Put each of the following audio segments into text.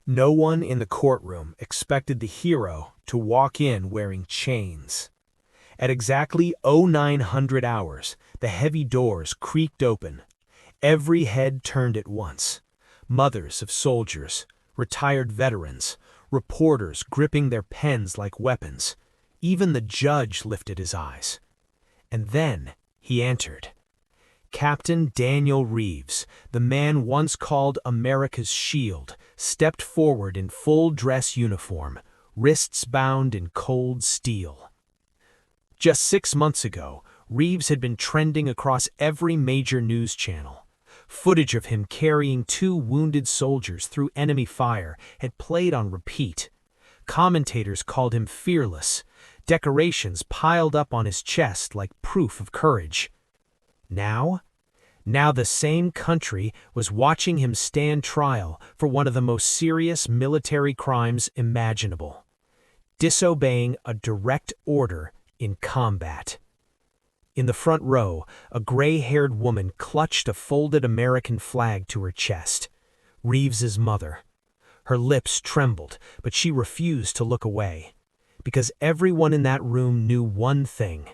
No one in the courtroom expected the hero to walk in wearing chains. At exactly 0900 hours, the heavy doors creaked open. Every head turned at once. Mothers of soldiers, retired veterans, reporters gripping their pens like weapons. Even the judge lifted his eyes. And then he entered. Captain Daniel Reeves, the man once called America's Shield, stepped forward in full dress uniform, wrists bound in cold steel. Just 6 months ago, Reeves had been trending across every major news channel. Footage of him carrying 2 wounded soldiers through enemy fire had played on repeat. Commentators called him fearless, decorations piled up on his chest like proof of courage. Now the same country was watching him stand trial for one of the most serious military crimes imaginable: disobeying a direct order in combat. In the front row, a gray-haired woman clutched a folded American flag to her chest. Reeves's mother. Her lips trembled, but she refused to look away. Because everyone in that room knew one thing: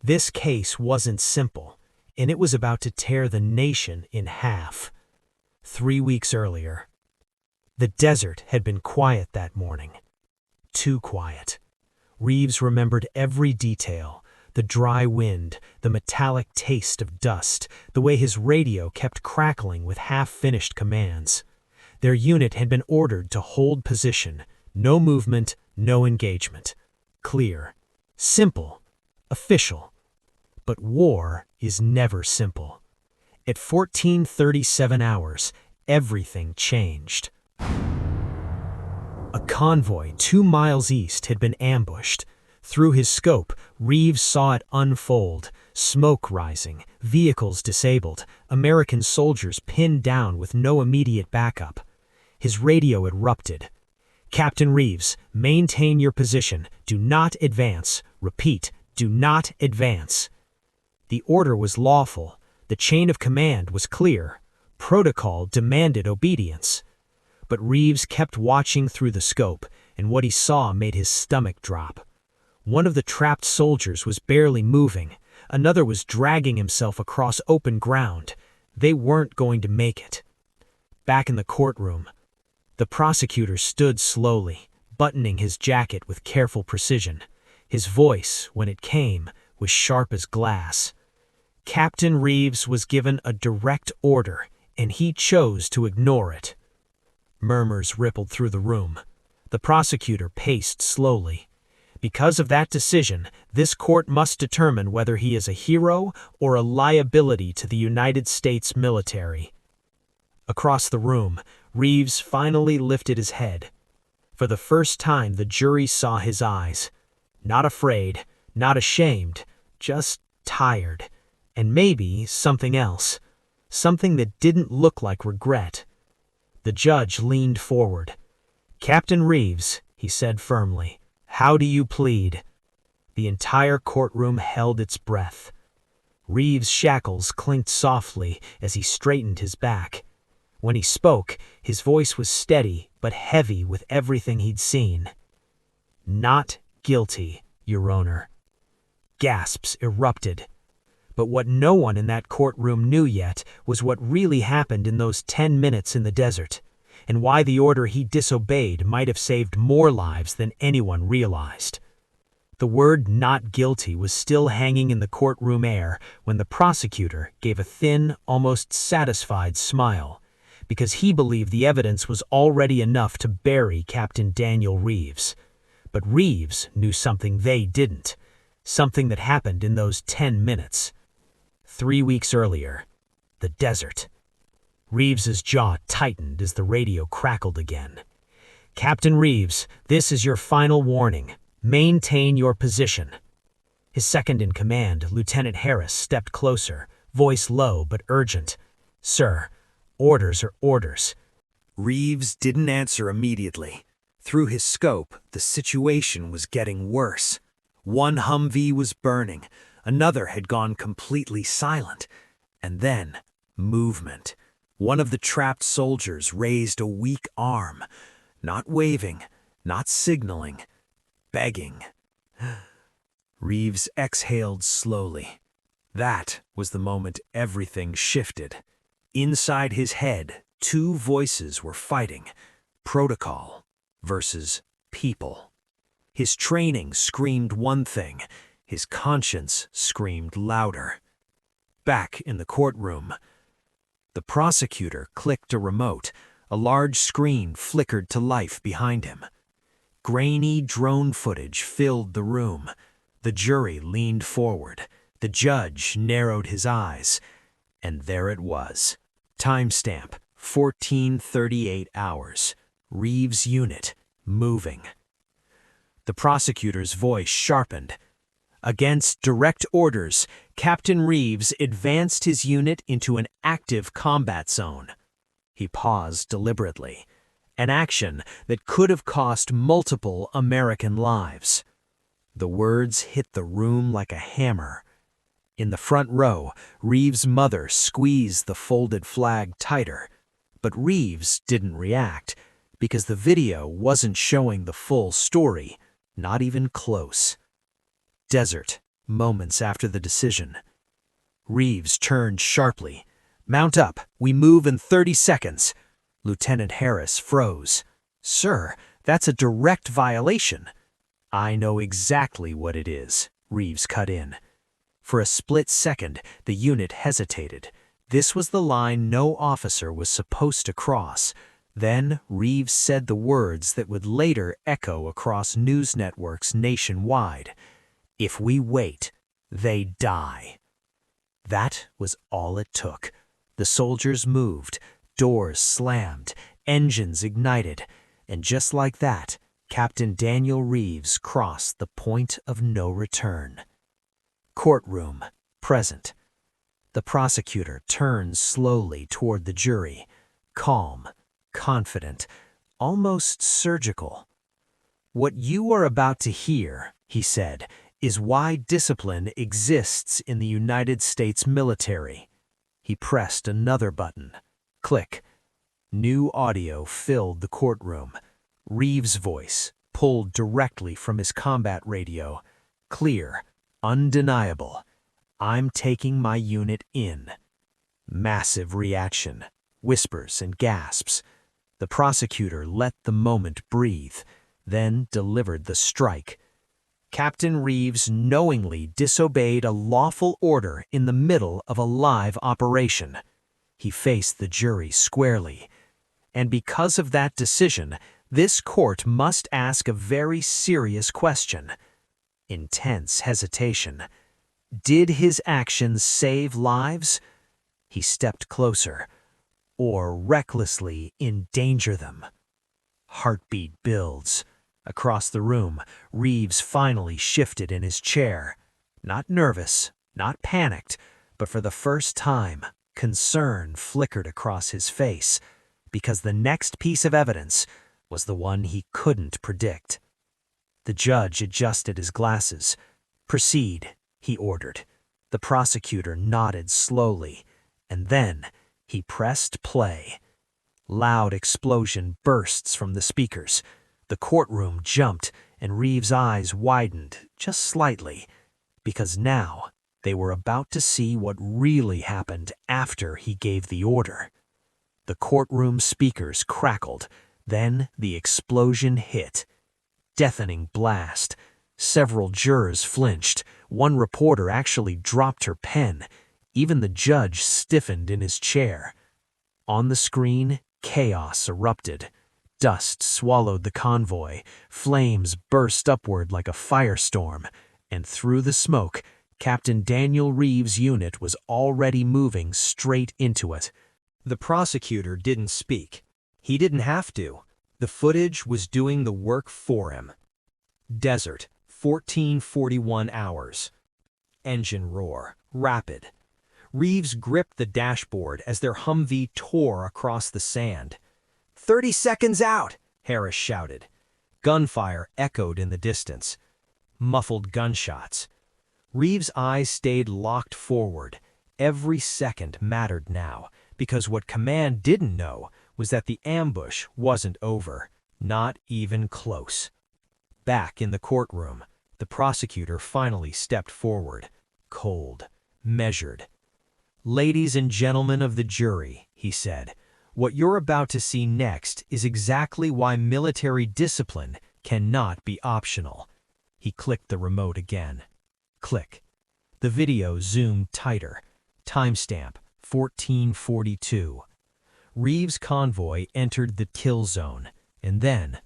this case wasn't simple, and it was about to tear the nation in half. 3 weeks earlier, the desert had been quiet that morning. Too quiet. Reeves remembered every detail: the dry wind, the metallic taste of dust, the way his radio kept crackling with half-finished commands. Their unit had been ordered to hold position, no movement, no engagement. Clear, simple, official. But war is never simple. At 14:37 hours, everything changed. A convoy 2 miles east had been ambushed. Through his scope, Reeves saw it unfold: smoke rising, vehicles disabled, American soldiers pinned down with no immediate backup. His radio erupted. "Captain Reeves, maintain your position. Do not advance. Repeat, do not advance." The order was lawful. The chain of command was clear. Protocol demanded obedience. But Reeves kept watching through the scope, and what he saw made his stomach drop. One of the trapped soldiers was barely moving. Another was dragging himself across open ground. They weren't going to make it. Back in the courtroom, the prosecutor stood slowly, buttoning his jacket with careful precision. His voice, when it came, was sharp as glass. Captain Reeves was given a direct order, and he chose to ignore it. Murmurs rippled through the room. The prosecutor paced slowly. Because of that decision, this court must determine whether he is a hero or a liability to the United States military. Across the room, Reeves finally lifted his head. For the first time, the jury saw his eyes. Not afraid, not ashamed, just tired. And maybe something else. Something that didn't look like regret. The judge leaned forward. "Captain Reeves," he said firmly, "how do you plead?" The entire courtroom held its breath. Reeves' shackles clinked softly as he straightened his back. When he spoke, his voice was steady but heavy with everything he'd seen. "Not guilty, Your Honor." Gasps erupted. But what no one in that courtroom knew yet was what really happened in those 10 minutes in the desert, and why the order he disobeyed might have saved more lives than anyone realized. The word "not guilty" was still hanging in the courtroom air when the prosecutor gave a thin, almost satisfied smile, because he believed the evidence was already enough to bury Captain Daniel Reeves. But Reeves knew something they didn't, something that happened in those 10 minutes. 3 weeks earlier, the desert. Reeves's jaw tightened as the radio crackled again. "Captain Reeves, this is your final warning. Maintain your position." His second-in-command, Lieutenant Harris, stepped closer, voice low but urgent. "Sir, orders are orders." Reeves didn't answer immediately. Through his scope, the situation was getting worse. One Humvee was burning. Another had gone completely silent. And then, movement. One of the trapped soldiers raised a weak arm. Not waving, not signaling, begging. Reeves exhaled slowly. That was the moment everything shifted. Inside his head, two voices were fighting: protocol versus people. His training screamed one thing, his conscience screamed louder. Back in the courtroom, the prosecutor clicked a remote. A large screen flickered to life behind him. Grainy drone footage filled the room. The jury leaned forward. The judge narrowed his eyes. And there it was. Timestamp, 14:38 hours. Reeves' unit, moving. The prosecutor's voice sharpened. Against direct orders, Captain Reeves advanced his unit into an active combat zone. He paused deliberately, an action that could have cost multiple American lives. The words hit the room like a hammer. In the front row, Reeves' mother squeezed the folded flag tighter, but Reeves didn't react because the video wasn't showing the full story, not even close. Desert, moments after the decision. Reeves turned sharply. "Mount up. We move in 30 seconds. Lieutenant Harris froze. "Sir, that's a direct violation." "I know exactly what it is," Reeves cut in. For a split second, the unit hesitated. This was the line no officer was supposed to cross. Then Reeves said the words that would later echo across news networks nationwide. "If we wait, they die." That was all it took. The soldiers moved, doors slammed, engines ignited, and just like that, Captain Daniel Reeves crossed the point of no return. Courtroom, present. The prosecutor turned slowly toward the jury, calm, confident, almost surgical. "What you are about to hear," he said, "is why discipline exists in the United States military." He pressed another button. Click. New audio filled the courtroom. Reeves' voice, pulled directly from his combat radio. Clear, undeniable. "I'm taking my unit in." Massive reaction. Whispers and gasps. The prosecutor let the moment breathe, then delivered the strike. Captain Reeves knowingly disobeyed a lawful order in the middle of a live operation. He faced the jury squarely. And because of that decision, this court must ask a very serious question. Intense hesitation. Did his actions save lives? He stepped closer. Or recklessly endanger them? Heartbeat builds. Across the room, Reeves finally shifted in his chair. Not nervous, not panicked, but for the first time, concern flickered across his face, because the next piece of evidence was the one he couldn't predict. The judge adjusted his glasses. "Proceed," he ordered. The prosecutor nodded slowly, and then he pressed play. Loud explosion bursts from the speakers. The courtroom jumped, and Reeves' eyes widened just slightly, because now they were about to see what really happened after he gave the order. The courtroom speakers crackled, then the explosion hit. Deafening blast. Several jurors flinched. One reporter actually dropped her pen. Even the judge stiffened in his chair. On the screen, chaos erupted. Dust swallowed the convoy, flames burst upward like a firestorm, and through the smoke, Captain Daniel Reeves' unit was already moving straight into it. The prosecutor didn't speak. He didn't have to. The footage was doing the work for him. Desert, 14:41 hours. Engine roar, rapid. Reeves gripped the dashboard as their Humvee tore across the sand. 30 seconds out, Harris shouted. Gunfire echoed in the distance. Muffled gunshots. Reeves' eyes stayed locked forward. Every second mattered now, because what command didn't know was that the ambush wasn't over. Not even close. Back in the courtroom, the prosecutor finally stepped forward, cold, measured. "Ladies and gentlemen of the jury," he said, "what you're about to see next is exactly why military discipline cannot be optional." He clicked the remote again. Click. The video zoomed tighter. Timestamp 1442. Reeves' convoy entered the kill zone, and then,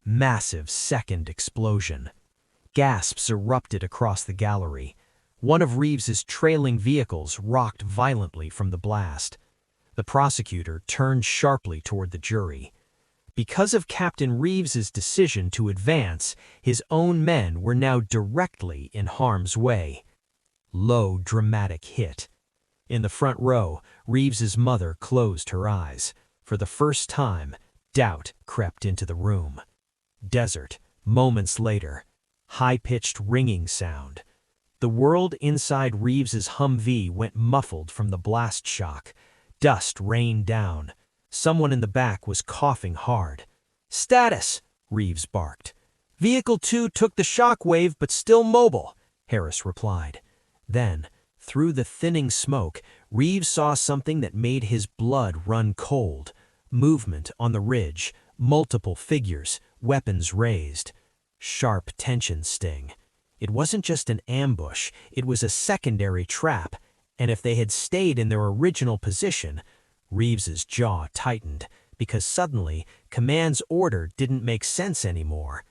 massive second explosion. Gasps erupted across the gallery. One of Reeves's trailing vehicles rocked violently from the blast. The prosecutor turned sharply toward the jury. Because of Captain Reeves's decision to advance, his own men were now directly in harm's way. Low, dramatic hit. In the front row, Reeves's mother closed her eyes. For the first time, doubt crept into the room. Desert, moments later. High-pitched ringing sound. The world inside Reeves's Humvee went muffled from the blast shock. Dust rained down. Someone in the back was coughing hard. "Status!" Reeves barked. "Vehicle 2 took the shock wave but still mobile," Harris replied. Then, through the thinning smoke, Reeves saw something that made his blood run cold. Movement on the ridge, multiple figures, weapons raised. Sharp tension sting. It wasn't just an ambush, it was a secondary trap, and if they had stayed in their original position, Reeves's jaw tightened, because suddenly, command's order didn't make sense anymore.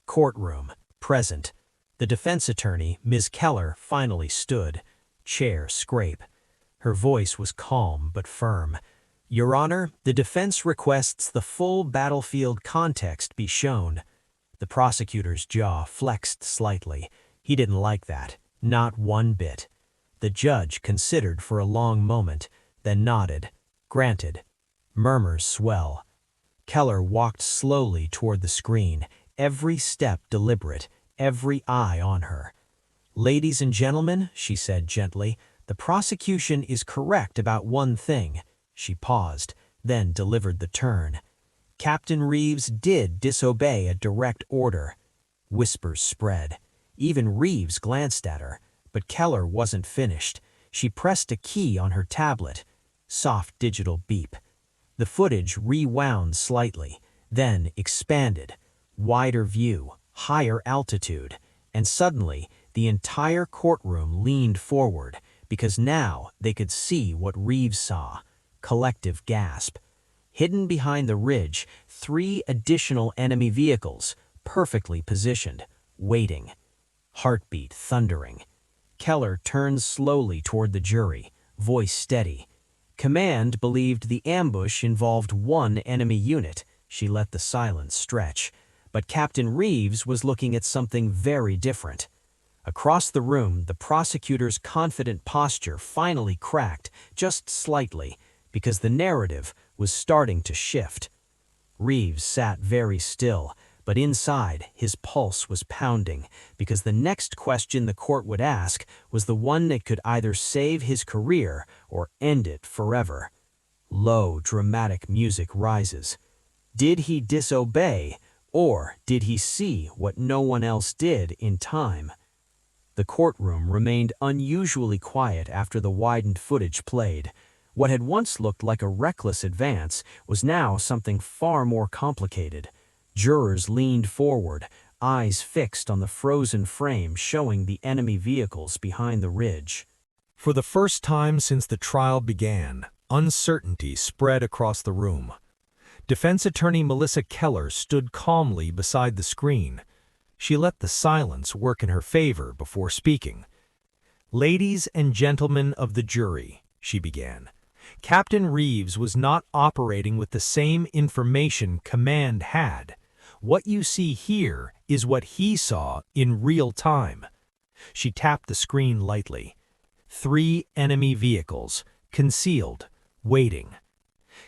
Courtroom, present. The defense attorney, Ms. Keller, finally stood. Chair scrape. Her voice was calm but firm. "Your Honor, the defense requests the full battlefield context be shown." The prosecutor's jaw flexed slightly. He didn't like that. Not one bit. The judge considered for a long moment, then nodded. "Granted." Murmurs swell. Keller walked slowly toward the screen, every step deliberate, every eye on her. "Ladies and gentlemen," she said gently, "the prosecution is correct about one thing." She paused, then delivered the turn. "Captain Reeves did disobey a direct order." Whispers spread. Even Reeves glanced at her, but Keller wasn't finished. She pressed a key on her tablet. Soft digital beep. The footage rewound slightly, then expanded. Wider view, higher altitude, and suddenly the entire courtroom leaned forward, because now they could see what Reeves saw. Collective gasp. Hidden behind the ridge, 3 additional enemy vehicles, perfectly positioned, waiting. Heartbeat thundering. Keller turned slowly toward the jury, voice steady. Command believed the ambush involved 1 enemy unit. She let the silence stretch. But Captain Reeves was looking at something very different. Across the room, the prosecutor's confident posture finally cracked, just slightly, because the narrative was starting to shift. Reeves sat very still, but inside, his pulse was pounding, because the next question the court would ask was the one that could either save his career or end it forever. Low, dramatic music rises. Did he disobey, or did he see what no one else did in time? The courtroom remained unusually quiet after the widened footage played. What had once looked like a reckless advance was now something far more complicated. Jurors leaned forward, eyes fixed on the frozen frame showing the enemy vehicles behind the ridge. For the first time since the trial began, uncertainty spread across the room. Defense attorney Melissa Keller stood calmly beside the screen. She let the silence work in her favor before speaking. "Ladies and gentlemen of the jury," she began, "Captain Reeves was not operating with the same information command had. What you see here is what he saw in real time." She tapped the screen lightly. 3 enemy vehicles, concealed, waiting.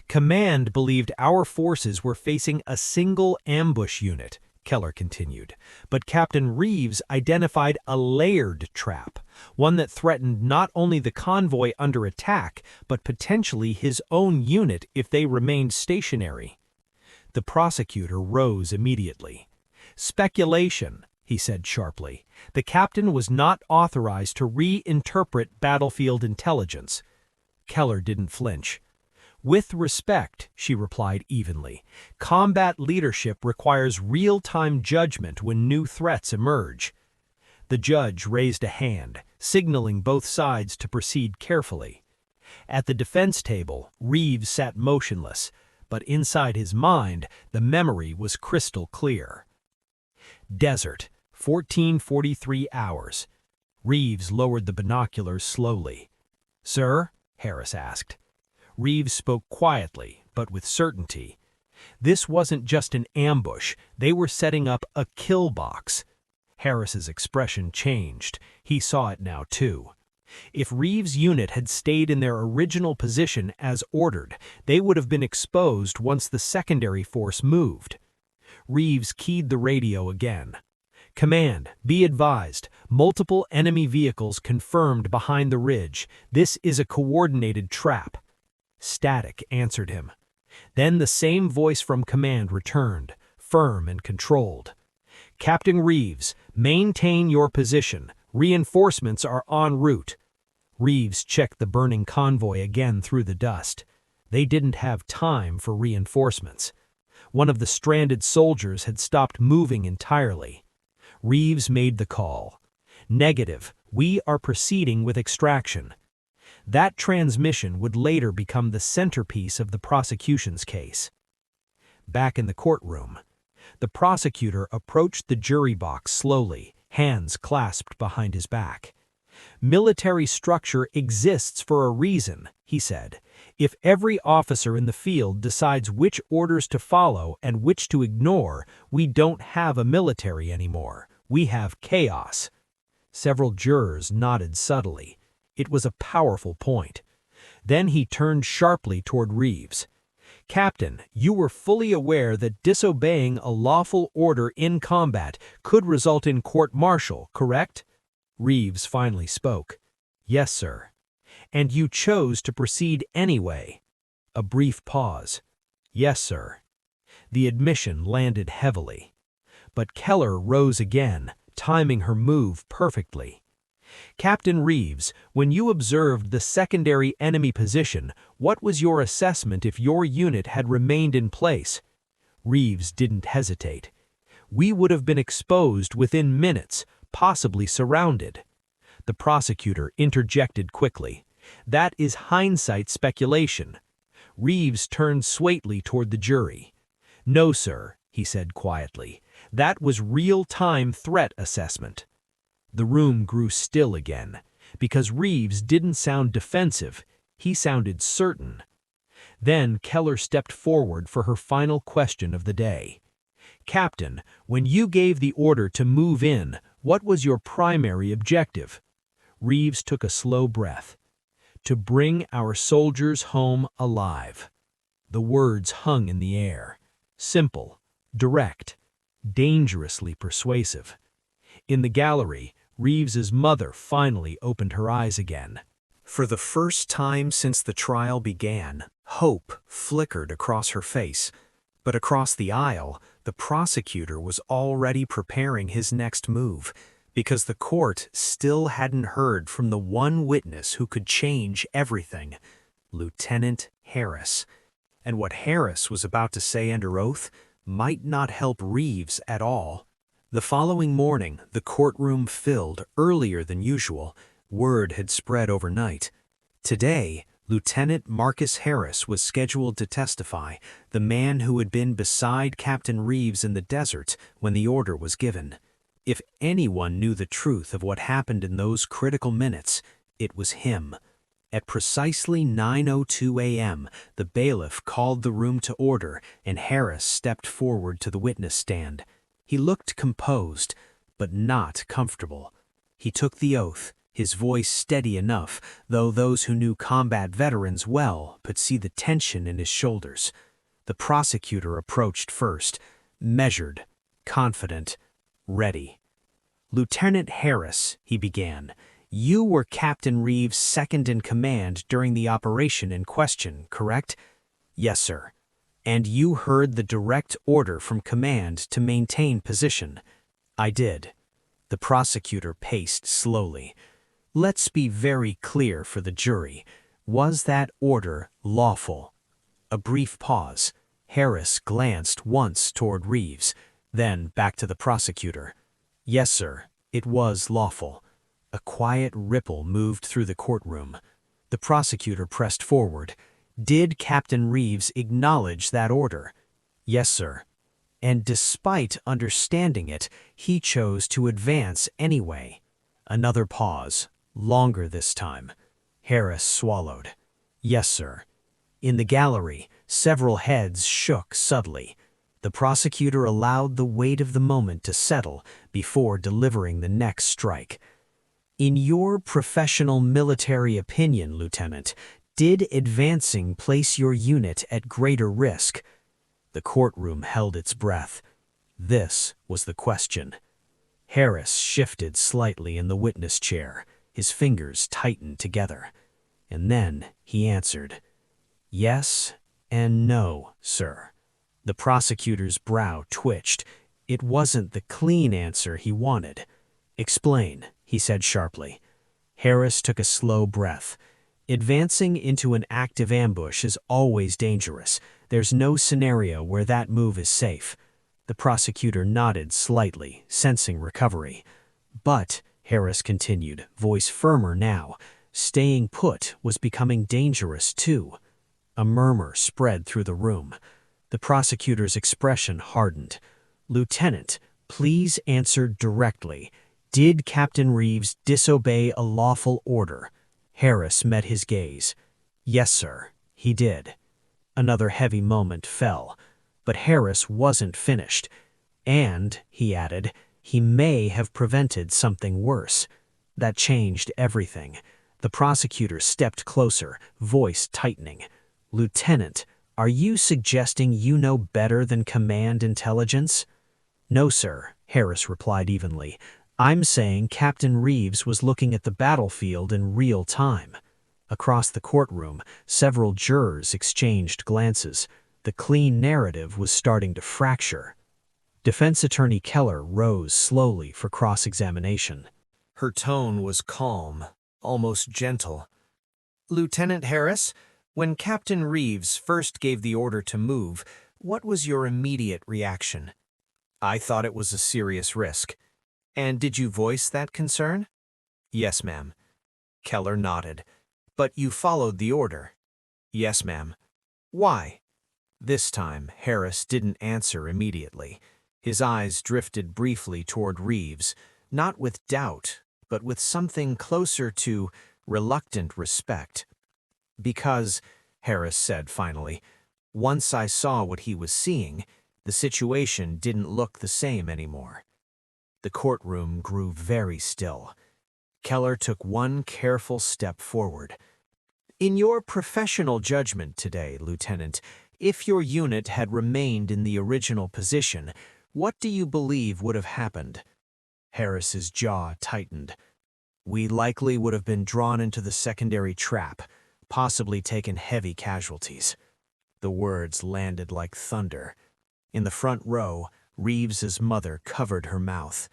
"Command believed our forces were facing a single ambush unit," Keller continued, "but Captain Reeves identified a layered trap, one that threatened not only the convoy under attack, but potentially his own unit if they remained stationary." The prosecutor rose immediately. "Speculation," he said sharply. "The captain was not authorized to reinterpret battlefield intelligence." Keller didn't flinch. "With respect," she replied evenly, "combat leadership requires real-time judgment when new threats emerge." The judge raised a hand, signaling both sides to proceed carefully. At the defense table, Reeves sat motionless, but inside his mind, the memory was crystal clear. Desert, 1443 hours. Reeves lowered the binoculars slowly. "Sir?" Harris asked. Reeves spoke quietly, but with certainty. This wasn't just an ambush, they were setting up a kill box. Harris's expression changed. He saw it now too. If Reeves' unit had stayed in their original position as ordered, they would have been exposed once the secondary force moved. Reeves keyed the radio again. "Command, be advised. Multiple enemy vehicles confirmed behind the ridge. This is a coordinated trap." Static answered him. Then the same voice from command returned, firm and controlled. "Captain Reeves, maintain your position. Reinforcements are en route." Reeves checked the burning convoy again through the dust. They didn't have time for reinforcements. One of the stranded soldiers had stopped moving entirely. Reeves made the call. "Negative, we are proceeding with extraction." That transmission would later become the centerpiece of the prosecution's case. Back in the courtroom, the prosecutor approached the jury box slowly, hands clasped behind his back. "Military structure exists for a reason," he said. "If every officer in the field decides which orders to follow and which to ignore, we don't have a military anymore. We have chaos." Several jurors nodded subtly. It was a powerful point. Then he turned sharply toward Reeves. "Captain, you were fully aware that disobeying a lawful order in combat could result in court-martial, correct?" Reeves finally spoke. "Yes, sir." "And you chose to proceed anyway?" A brief pause. "Yes, sir." The admission landed heavily. But Keller rose again, timing her move perfectly. "Captain Reeves, when you observed the secondary enemy position, what was your assessment if your unit had remained in place?" Reeves didn't hesitate. "We would have been exposed within minutes, possibly surrounded." The prosecutor interjected quickly. "That is hindsight speculation." Reeves turned swiftly toward the jury. "No, sir," he said quietly. "That was real-time threat assessment." The room grew still again, because Reeves didn't sound defensive, he sounded certain. Then Keller stepped forward for her final question of the day. "Captain, when you gave the order to move in, what was your primary objective?" Reeves took a slow breath. "To bring our soldiers home alive." The words hung in the air. Simple, direct, dangerously persuasive. In the gallery, Reeves's mother finally opened her eyes again. For the first time since the trial began, hope flickered across her face. But across the aisle, the prosecutor was already preparing his next move, because the court still hadn't heard from the one witness who could change everything, Lieutenant Harris. And what Harris was about to say under oath might not help Reeves at all. The following morning, the courtroom filled earlier than usual. Word had spread overnight. Today, Lieutenant Marcus Harris was scheduled to testify, the man who had been beside Captain Reeves in the desert when the order was given. If anyone knew the truth of what happened in those critical minutes, it was him. At precisely 9:02 a.m., the bailiff called the room to order, and Harris stepped forward to the witness stand. He looked composed, but not comfortable. He took the oath, his voice steady enough, though those who knew combat veterans well could see the tension in his shoulders. The prosecutor approached first, measured, confident, ready. "Lieutenant Harris," he began, "you were Captain Reeves' second in command during the operation in question, correct?" "Yes, sir." And you heard the direct order from command to maintain position. I did. The prosecutor paced slowly. Let's be very clear for the jury. Was that order lawful? A brief pause. Harris glanced once toward Reeves, then back to the prosecutor. Yes, sir, it was lawful. A quiet ripple moved through the courtroom. The prosecutor pressed forward. Did Captain Reeves acknowledge that order? Yes, sir. And despite understanding it, he chose to advance anyway. Another pause, longer this time. Harris swallowed. Yes, sir. In the gallery, several heads shook subtly. The prosecutor allowed the weight of the moment to settle before delivering the next strike. In your professional military opinion, Lieutenant, did advancing place your unit at greater risk? The courtroom held its breath. This was the question. Harris shifted slightly in the witness chair, his fingers tightened together. And then he answered, Yes and no, sir. The prosecutor's brow twitched. It wasn't the clean answer he wanted. Explain, he said sharply. Harris took a slow breath. Advancing into an active ambush is always dangerous. There's no scenario where that move is safe. The prosecutor nodded slightly, sensing recovery. But, Harris continued, voice firmer now, staying put was becoming dangerous too. A murmur spread through the room. The prosecutor's expression hardened. Lieutenant, please answer directly. Did Captain Reeves disobey a lawful order? Harris met his gaze. Yes, sir, he did. Another heavy moment fell, but Harris wasn't finished. And, he added, he may have prevented something worse. That changed everything. The prosecutor stepped closer, voice tightening. Lieutenant, are you suggesting you know better than command intelligence? No, sir, Harris replied evenly. I'm saying Captain Reeves was looking at the battlefield in real time. Across the courtroom, several jurors exchanged glances. The clean narrative was starting to fracture. Defense Attorney Keller rose slowly for cross-examination. Her tone was calm, almost gentle. Lieutenant Harris, when Captain Reeves first gave the order to move, what was your immediate reaction? I thought it was a serious risk. And did you voice that concern? Yes, ma'am. Keller nodded. But you followed the order? Yes, ma'am. Why? This time, Harris didn't answer immediately. His eyes drifted briefly toward Reeves, not with doubt, but with something closer to reluctant respect. Because, Harris said finally, once I saw what he was seeing, the situation didn't look the same anymore. The courtroom grew very still. Keller took one careful step forward. In your professional judgment today, Lieutenant, if your unit had remained in the original position, what do you believe would have happened? Harris's jaw tightened. We likely would have been drawn into the secondary trap, possibly taken heavy casualties. The words landed like thunder. In the front row, Reeves's mother covered her mouth.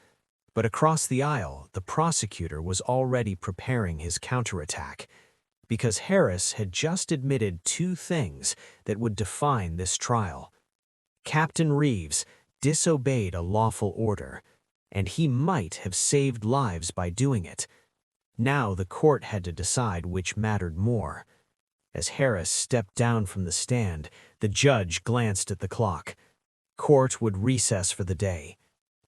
But across the aisle, the prosecutor was already preparing his counterattack, because Harris had just admitted two things that would define this trial. Captain Reeves disobeyed a lawful order, and he might have saved lives by doing it. Now the court had to decide which mattered more. As Harris stepped down from the stand, the judge glanced at the clock. Court would recess for the day,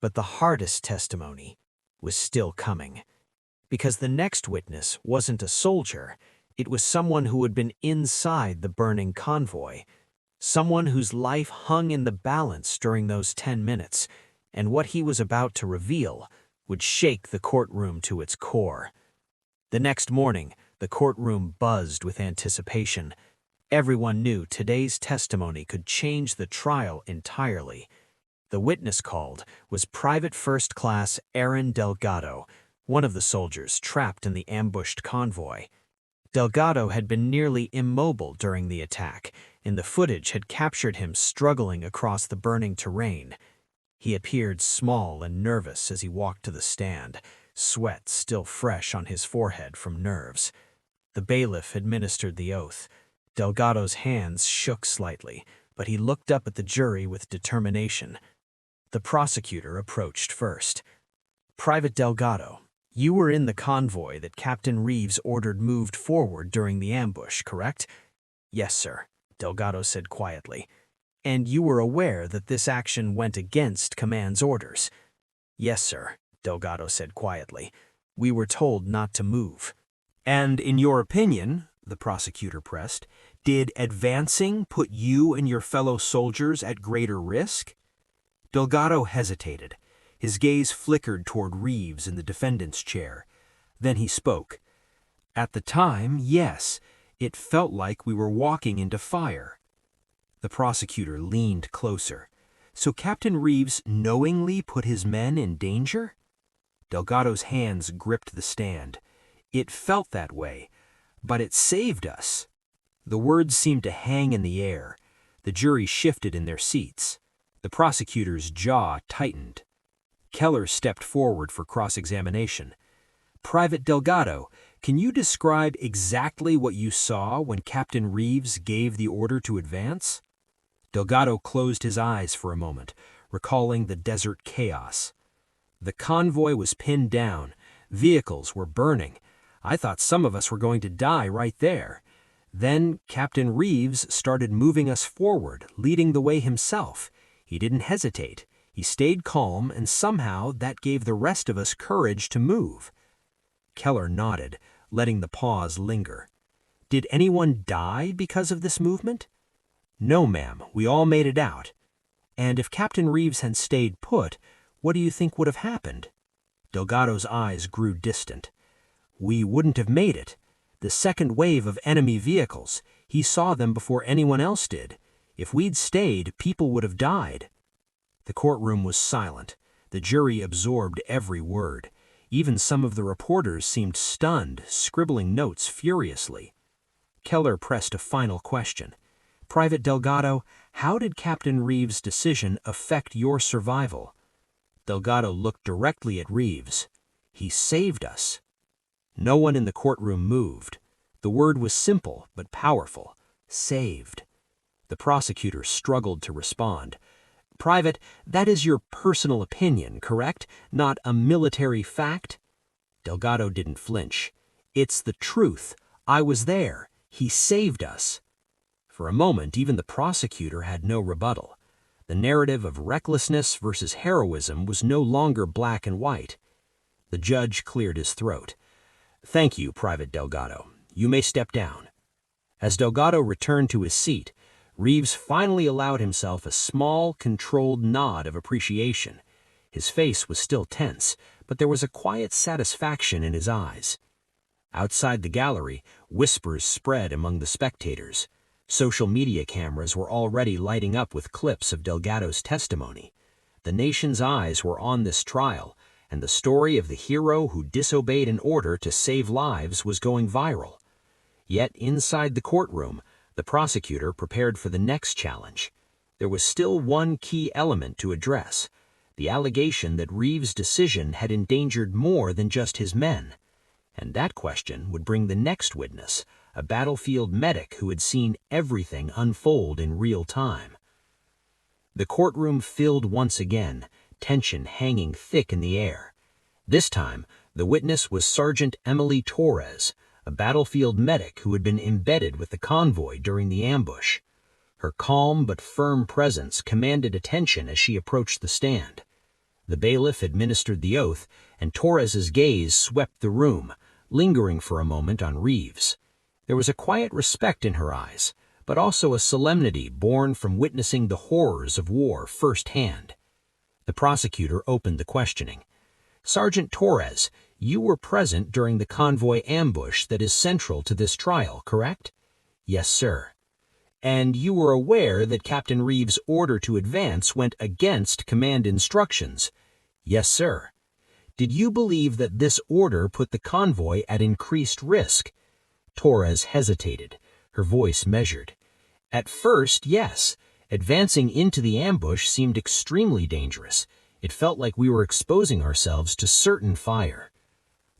but the hardest testimony was still coming. Because the next witness wasn't a soldier, it was someone who had been inside the burning convoy, someone whose life hung in the balance during those 10 minutes, and what he was about to reveal would shake the courtroom to its core. The next morning, the courtroom buzzed with anticipation. Everyone knew today's testimony could change the trial entirely. The witness called was Private First Class Aaron Delgado, one of the soldiers trapped in the ambushed convoy. Delgado had been nearly immobile during the attack, and the footage had captured him struggling across the burning terrain. He appeared small and nervous as he walked to the stand, sweat still fresh on his forehead from nerves. The bailiff administered the oath. Delgado's hands shook slightly, but he looked up at the jury with determination. The prosecutor approached first. "Private Delgado, you were in the convoy that Captain Reeves ordered moved forward during the ambush, correct?" "Yes, sir," Delgado said quietly. "And you were aware that this action went against command's orders?" "Yes, sir," Delgado said quietly. "We were told not to move." "And in your opinion," the prosecutor pressed, "did advancing put you and your fellow soldiers at greater risk?" Delgado hesitated. His gaze flickered toward Reeves in the defendant's chair. Then he spoke. "At the time, yes. It felt like we were walking into fire." The prosecutor leaned closer. "So Captain Reeves knowingly put his men in danger?" Delgado's hands gripped the stand. "It felt that way, but it saved us." The words seemed to hang in the air. The jury shifted in their seats. The prosecutor's jaw tightened. Keller stepped forward for cross-examination. "Private Delgado, can you describe exactly what you saw when Captain Reeves gave the order to advance?" Delgado closed his eyes for a moment, recalling the desert chaos. "The convoy was pinned down. Vehicles were burning. I thought some of us were going to die right there. Then Captain Reeves started moving us forward, leading the way himself. He didn't hesitate. He stayed calm, and somehow that gave the rest of us courage to move." Keller nodded, letting the pause linger. "Did anyone die because of this movement?" "No, ma'am. We all made it out." "And if Captain Reeves had stayed put, what do you think would have happened?" Delgado's eyes grew distant. "We wouldn't have made it. The second wave of enemy vehicles, he saw them before anyone else did. If we'd stayed, people would have died." The courtroom was silent. The jury absorbed every word. Even some of the reporters seemed stunned, scribbling notes furiously. Keller pressed a final question. "Private Delgado, how did Captain Reeves' decision affect your survival?" Delgado looked directly at Reeves. "He saved us." No one in the courtroom moved. The word was simple but powerful. Saved. The prosecutor struggled to respond. "Private, that is your personal opinion, correct? Not a military fact?" Delgado didn't flinch. "It's the truth. I was there. He saved us." For a moment, even the prosecutor had no rebuttal. The narrative of recklessness versus heroism was no longer black and white. The judge cleared his throat. "Thank you, Private Delgado. You may step down." As Delgado returned to his seat, Reeves finally allowed himself a small, controlled nod of appreciation. His face was still tense, but there was a quiet satisfaction in his eyes. Outside the gallery, whispers spread among the spectators. Social media cameras were already lighting up with clips of Delgado's testimony. The nation's eyes were on this trial, and the story of the hero who disobeyed an order to save lives was going viral. Yet inside the courtroom, the prosecutor prepared for the next challenge. There was still one key element to address: the allegation that Reeves' decision had endangered more than just his men. And that question would bring the next witness, a battlefield medic who had seen everything unfold in real time. The courtroom filled once again, tension hanging thick in the air. This time, the witness was Sergeant Emily Torres, a battlefield medic who had been embedded with the convoy during the ambush. Her calm but firm presence commanded attention as she approached the stand. The bailiff administered the oath, and Torres's gaze swept the room, lingering for a moment on Reeves. There was a quiet respect in her eyes, but also a solemnity born from witnessing the horrors of war firsthand. The prosecutor opened the questioning. "Sergeant Torres, you were present during the convoy ambush that is central to this trial, correct?" "Yes, sir." "And you were aware that Captain Reeves' order to advance went against command instructions?" "Yes, sir." "Did you believe that this order put the convoy at increased risk?" Torres hesitated, her voice measured. At first, yes. Advancing into the ambush seemed extremely dangerous. It felt like we were exposing ourselves to certain fire.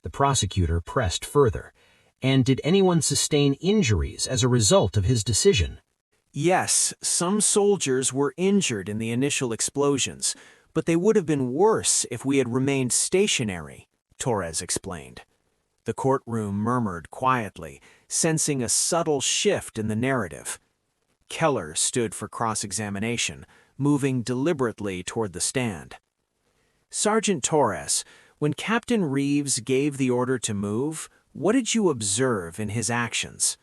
The prosecutor pressed further. And did anyone sustain injuries as a result of his decision? Yes, some soldiers were injured in the initial explosions, but they would have been worse if we had remained stationary, Torres explained. The courtroom murmured quietly, sensing a subtle shift in the narrative. Keller stood for cross-examination, moving deliberately toward the stand. Sergeant Torres, when Captain Reeves gave the order to move, what did you observe in his actions?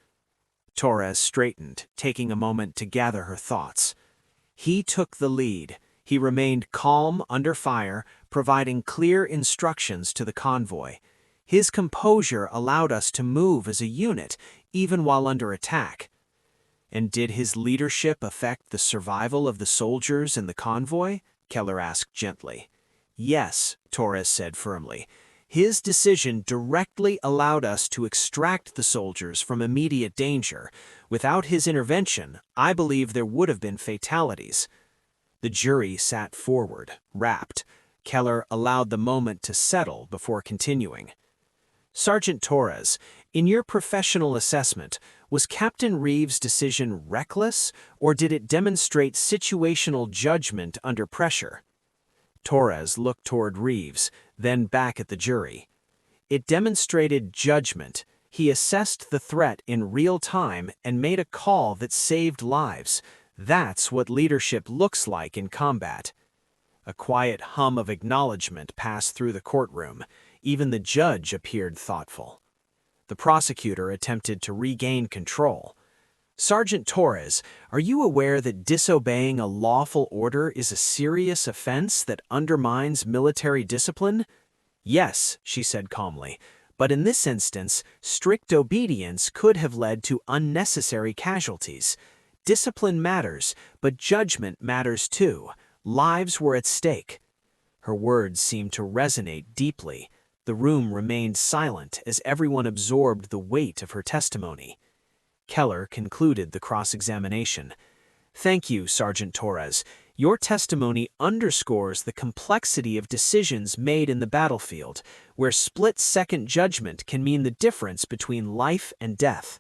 Torres straightened, taking a moment to gather her thoughts. He took the lead. He remained calm under fire, providing clear instructions to the convoy. His composure allowed us to move as a unit, even while under attack. And did his leadership affect the survival of the soldiers and the convoy? Keller asked gently. Yes, Torres said firmly. His decision directly allowed us to extract the soldiers from immediate danger. Without his intervention, I believe there would have been fatalities. The jury sat forward, rapt. Keller allowed the moment to settle before continuing. Sergeant Torres, in your professional assessment, was Captain Reeves' decision reckless, or did it demonstrate situational judgment under pressure? Torres looked toward Reeves, then back at the jury. It demonstrated judgment. He assessed the threat in real time and made a call that saved lives. That's what leadership looks like in combat. A quiet hum of acknowledgement passed through the courtroom. Even the judge appeared thoughtful. The prosecutor attempted to regain control. Sergeant Torres, are you aware that disobeying a lawful order is a serious offense that undermines military discipline? Yes, she said calmly, but in this instance, strict obedience could have led to unnecessary casualties. Discipline matters, but judgment matters too. Lives were at stake. Her words seemed to resonate deeply. The room remained silent as everyone absorbed the weight of her testimony. Keller concluded the cross-examination. Thank you, Sergeant Torres. Your testimony underscores the complexity of decisions made in the battlefield, where split-second judgment can mean the difference between life and death.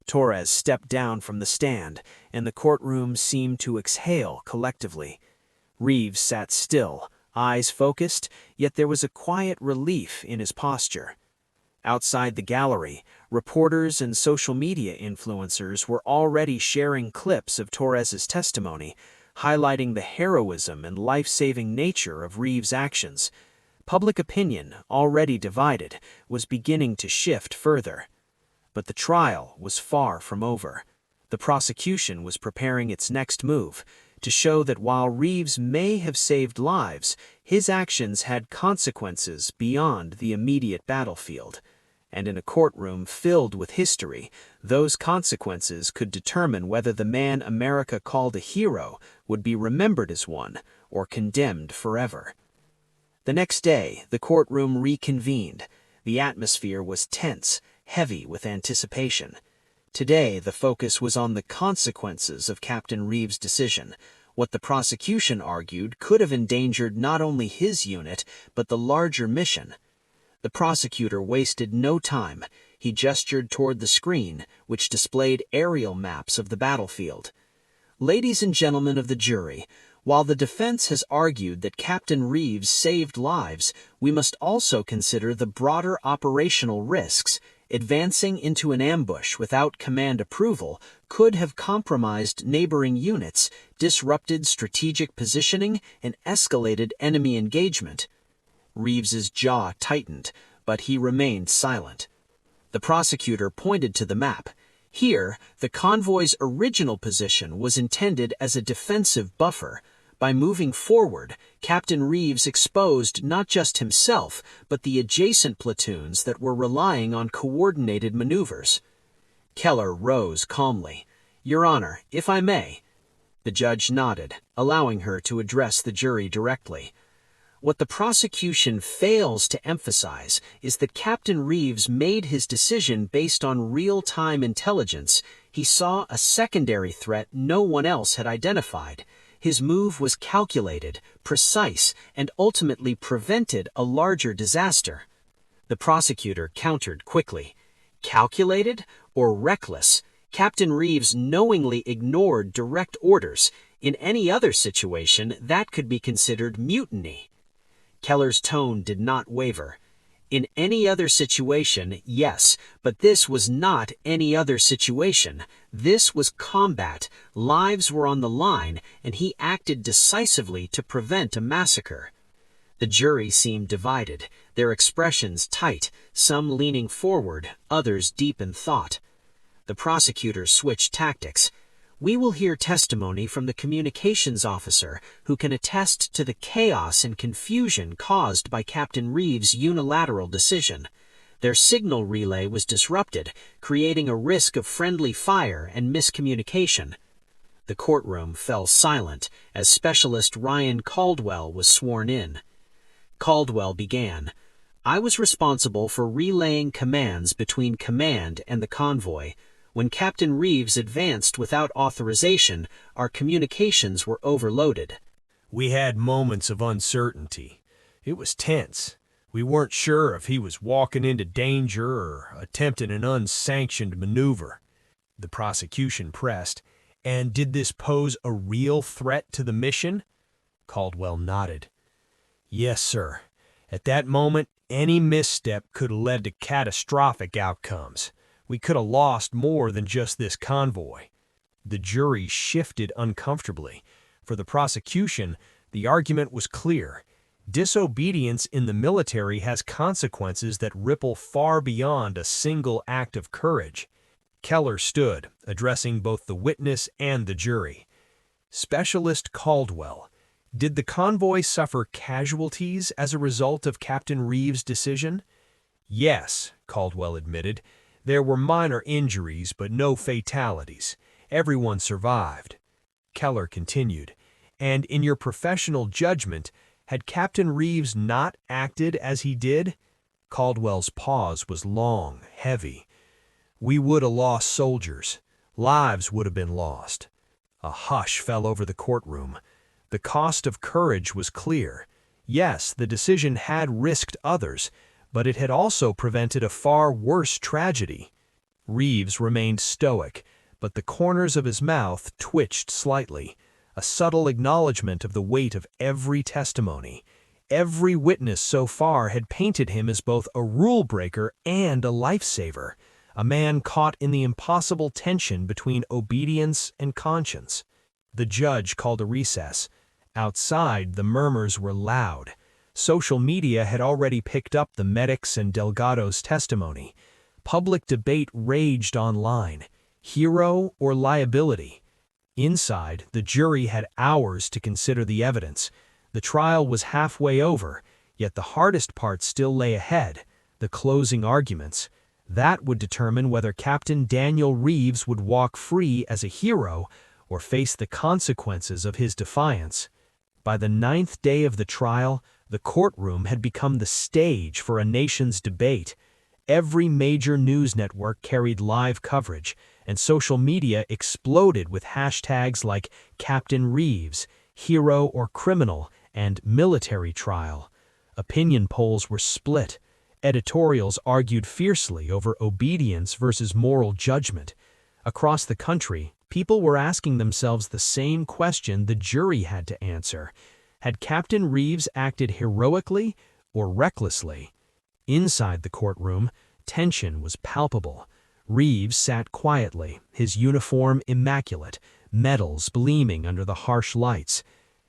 Torres stepped down from the stand, and the courtroom seemed to exhale collectively. Reeves sat still, eyes focused, yet there was a quiet relief in his posture. Outside the gallery, reporters and social media influencers were already sharing clips of Torres's testimony, highlighting the heroism and life-saving nature of Reeves' actions. Public opinion, already divided, was beginning to shift further. But the trial was far from over. The prosecution was preparing its next move, to show that while Reeves may have saved lives, his actions had consequences beyond the immediate battlefield. And in a courtroom filled with history, those consequences could determine whether the man America called a hero would be remembered as one or condemned forever. The next day, the courtroom reconvened. The atmosphere was tense, heavy with anticipation. Today, the focus was on the consequences of Captain Reeves' decision. What the prosecution argued could have endangered not only his unit, but the larger mission. The prosecutor wasted no time. He gestured toward the screen, which displayed aerial maps of the battlefield. Ladies and gentlemen of the jury, while the defense has argued that Captain Reeves saved lives, we must also consider the broader operational risks. Advancing into an ambush without command approval could have compromised neighboring units, disrupted strategic positioning, and escalated enemy engagement. Reeves's jaw tightened, but he remained silent. The prosecutor pointed to the map. Here, the convoy's original position was intended as a defensive buffer. By moving forward, Captain Reeves exposed not just himself, but the adjacent platoons that were relying on coordinated maneuvers. Keller rose calmly. Your Honor, if I may. The judge nodded, allowing her to address the jury directly. What the prosecution fails to emphasize is that Captain Reeves made his decision based on real-time intelligence. He saw a secondary threat no one else had identified. His move was calculated, precise, and ultimately prevented a larger disaster. The prosecutor countered quickly. Calculated or reckless? Captain Reeves knowingly ignored direct orders. In any other situation, that could be considered mutiny. Keller's tone did not waver. In any other situation, yes, but this was not any other situation. This was combat. Lives were on the line, and he acted decisively to prevent a massacre. The jury seemed divided, their expressions tight, some leaning forward, others deep in thought. The prosecutor switched tactics. We will hear testimony from the communications officer who can attest to the chaos and confusion caused by Captain Reeves' unilateral decision. Their signal relay was disrupted, creating a risk of friendly fire and miscommunication. The courtroom fell silent as Specialist Ryan Caldwell was sworn in. Caldwell began. I was responsible for relaying commands between command and the convoy. When Captain Reeves advanced without authorization, our communications were overloaded. We had moments of uncertainty. It was tense. We weren't sure if he was walking into danger or attempting an unsanctioned maneuver. The prosecution pressed. And did this pose a real threat to the mission? Caldwell nodded. Yes, sir. At that moment, any misstep could have led to catastrophic outcomes. We could have lost more than just this convoy. The jury shifted uncomfortably. For the prosecution, the argument was clear. Disobedience in the military has consequences that ripple far beyond a single act of courage. Keller stood, addressing both the witness and the jury. Specialist Caldwell, did the convoy suffer casualties as a result of Captain Reeves' decision? Yes, Caldwell admitted. There were minor injuries, but no fatalities. Everyone survived. Keller continued. And in your professional judgment, had Captain Reeves not acted as he did? Caldwell's pause was long, heavy. We would have lost soldiers. Lives would have been lost. A hush fell over the courtroom. The cost of courage was clear. Yes, the decision had risked others, but it had also prevented a far worse tragedy. Reeves remained stoic, but the corners of his mouth twitched slightly, a subtle acknowledgement of the weight of every testimony. Every witness so far had painted him as both a rule-breaker and a lifesaver, a man caught in the impossible tension between obedience and conscience. The judge called a recess. Outside, the murmurs were loud. Social media had already picked up the medics and Delgado's testimony. Public debate raged online. Hero or liability? Inside, the jury had hours to consider the evidence. The trial was halfway over, yet the hardest part still lay ahead, the closing arguments. That would determine whether Captain Daniel Reeves would walk free as a hero or face the consequences of his defiance. By the 9th day of the trial, the courtroom had become the stage for a nation's debate. Every major news network carried live coverage, and social media exploded with hashtags like Captain Reeves, Hero or Criminal, and Military Trial. Opinion polls were split. Editorials argued fiercely over obedience versus moral judgment. Across the country, people were asking themselves the same question the jury had to answer. Had Captain Reeves acted heroically or recklessly? Inside the courtroom, tension was palpable. Reeves sat quietly, his uniform immaculate, medals gleaming under the harsh lights.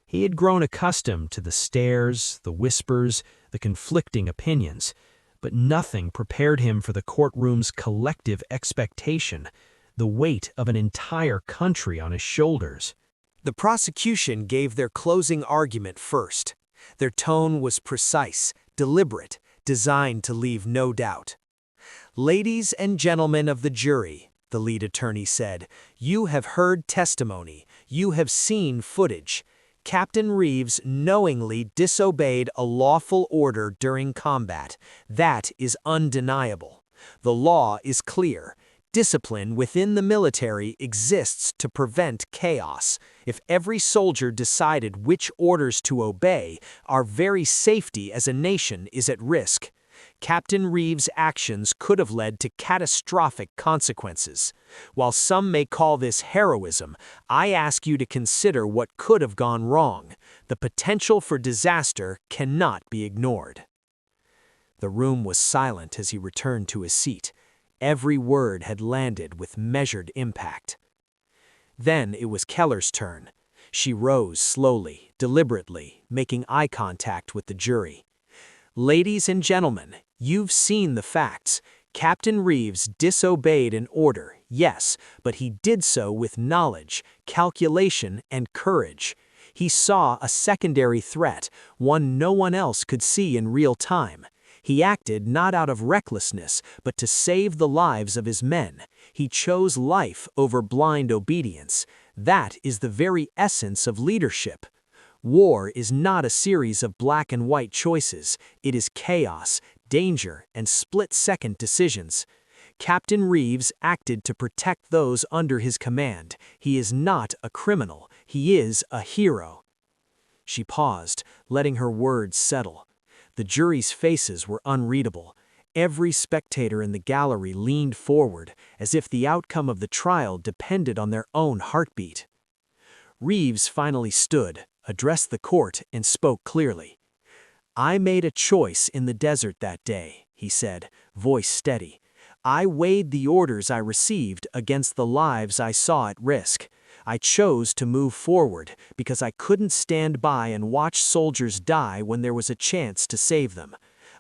He had grown accustomed to the stares, the whispers, the conflicting opinions, but nothing prepared him for the courtroom's collective expectation, the weight of an entire country on his shoulders. The prosecution gave their closing argument first. Their tone was precise, deliberate, designed to leave no doubt. "Ladies and gentlemen of the jury," the lead attorney said, "you have heard testimony. You have seen footage. Captain Reeves knowingly disobeyed a lawful order during combat. That is undeniable. The law is clear. Discipline within the military exists to prevent chaos. If every soldier decided which orders to obey, our very safety as a nation is at risk. Captain Reeves' actions could have led to catastrophic consequences. While some may call this heroism, I ask you to consider what could have gone wrong. The potential for disaster cannot be ignored. The room was silent as he returned to his seat. Every word had landed with measured impact. Then it was Keller's turn. She rose slowly, deliberately, making eye contact with the jury. Ladies and gentlemen, you've seen the facts. Captain Reeves disobeyed an order, yes, but he did so with knowledge, calculation, and courage. He saw a secondary threat, one no one else could see in real time. He acted not out of recklessness, but to save the lives of his men. He chose life over blind obedience. That is the very essence of leadership. War is not a series of black and white choices. It is chaos, danger, and split-second decisions. Captain Reeves acted to protect those under his command. He is not a criminal. He is a hero. She paused, letting her words settle. The jury's faces were unreadable. Every spectator in the gallery leaned forward, as if the outcome of the trial depended on their own heartbeat. Reeves finally stood, addressed the court, and spoke clearly. "I made a choice in the desert that day," he said, voice steady. "I weighed the orders I received against the lives I saw at risk. I chose to move forward because I couldn't stand by and watch soldiers die when there was a chance to save them.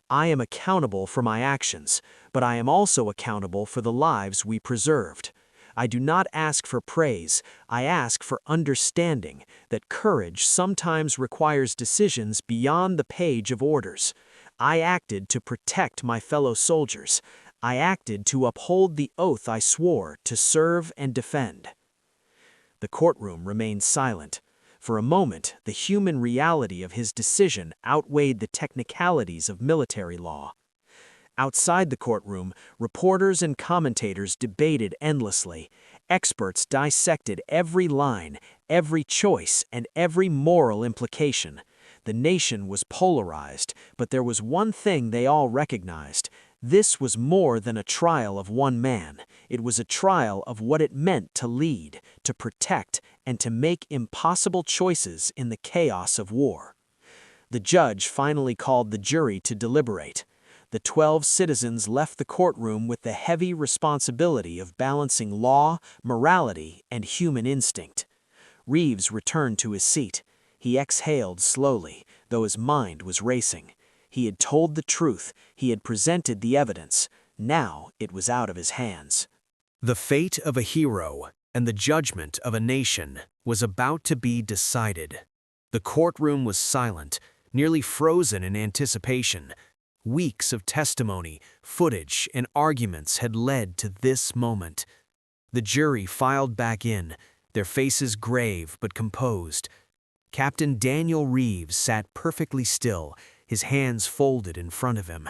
I am accountable for my actions, but I am also accountable for the lives we preserved. I do not ask for praise, I ask for understanding that courage sometimes requires decisions beyond the page of orders. I acted to protect my fellow soldiers. I acted to uphold the oath I swore to serve and defend." The courtroom remained silent. For a moment, the human reality of his decision outweighed the technicalities of military law. Outside the courtroom, reporters and commentators debated endlessly. Experts dissected every line, every choice, and every moral implication. The nation was polarized, but there was one thing they all recognized. This was more than a trial of one man. It was a trial of what it meant to lead, to protect, and to make impossible choices in the chaos of war. The judge finally called the jury to deliberate. The 12 citizens left the courtroom with the heavy responsibility of balancing law, morality, and human instinct. Reeves returned to his seat. He exhaled slowly, though his mind was racing. He had told the truth, he had presented the evidence. Now it was out of his hands. The fate of a hero and the judgment of a nation was about to be decided. The courtroom was silent, nearly frozen in anticipation. Weeks of testimony, footage, and arguments had led to this moment. The jury filed back in, their faces grave but composed. Captain Daniel Reeves sat perfectly still, his hands folded in front of him.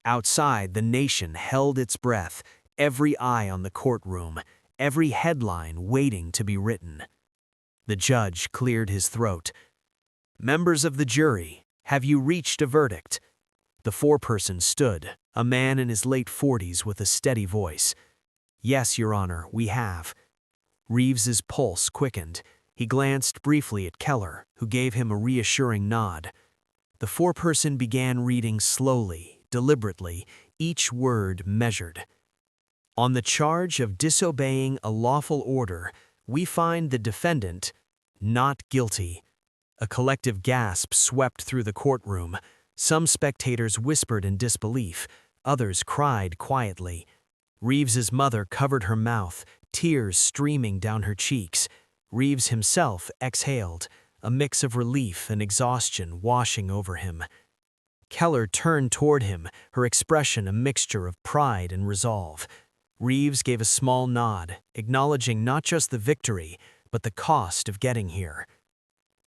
Outside, the nation held its breath, every eye on the courtroom, every headline waiting to be written. The judge cleared his throat. "Members of the jury, have you reached a verdict?" The foreperson stood, a man in his late 40s with a steady voice. "Yes, Your Honor, we have." Reeves's pulse quickened. He glanced briefly at Keller, who gave him a reassuring nod. The foreperson began reading slowly, deliberately, each word measured. "On the charge of disobeying a lawful order, we find the defendant not guilty." A collective gasp swept through the courtroom. Some spectators whispered in disbelief, others cried quietly. Reeves's mother covered her mouth, tears streaming down her cheeks. Reeves himself exhaled, a mix of relief and exhaustion washing over him. Keller turned toward him, her expression a mixture of pride and resolve. Reeves gave a small nod, acknowledging not just the victory, but the cost of getting here.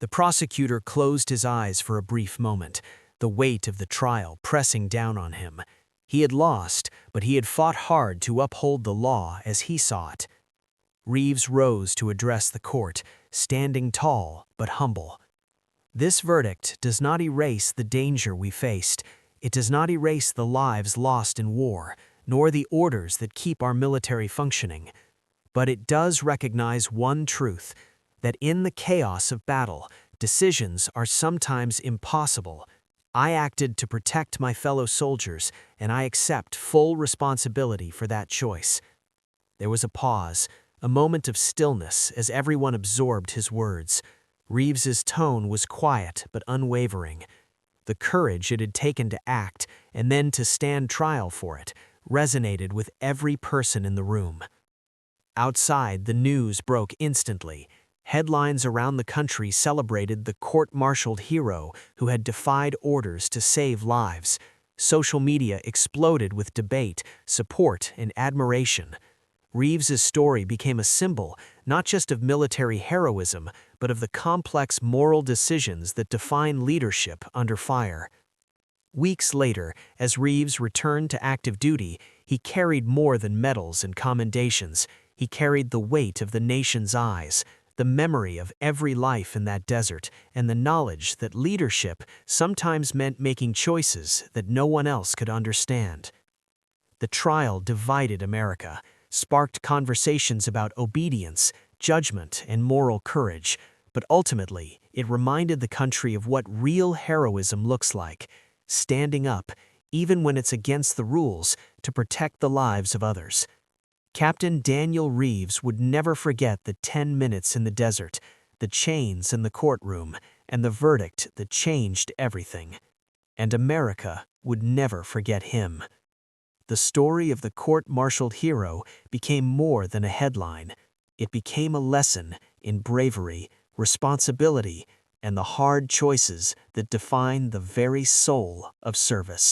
The prosecutor closed his eyes for a brief moment, the weight of the trial pressing down on him. He had lost, but he had fought hard to uphold the law as he saw it. Reeves rose to address the court, standing tall but humble. This verdict does not erase the danger we faced. It does not erase the lives lost in war, nor the orders that keep our military functioning. But it does recognize one truth, that in the chaos of battle, decisions are sometimes impossible. I acted to protect my fellow soldiers, and I accept full responsibility for that choice. There was a pause, a moment of stillness as everyone absorbed his words. Reeves's tone was quiet but unwavering. The courage it had taken to act and then to stand trial for it resonated with every person in the room. Outside, the news broke instantly. Headlines around the country celebrated the court-martialed hero who had defied orders to save lives. Social media exploded with debate, support, and admiration. Reeves's story became a symbol, not just of military heroism, but of the complex moral decisions that define leadership under fire. Weeks later, as Reeves returned to active duty, he carried more than medals and commendations. He carried the weight of the nation's eyes, the memory of every life in that desert, and the knowledge that leadership sometimes meant making choices that no one else could understand. The trial divided America, sparked conversations about obedience, judgment, and moral courage, but ultimately, it reminded the country of what real heroism looks like, standing up, even when it's against the rules, to protect the lives of others. Captain Daniel Reeves would never forget the 10 minutes in the desert, the chains in the courtroom, and the verdict that changed everything. And America would never forget him. The story of the court-martialed hero became more than a headline. It became a lesson in bravery, responsibility, and the hard choices that define the very soul of service.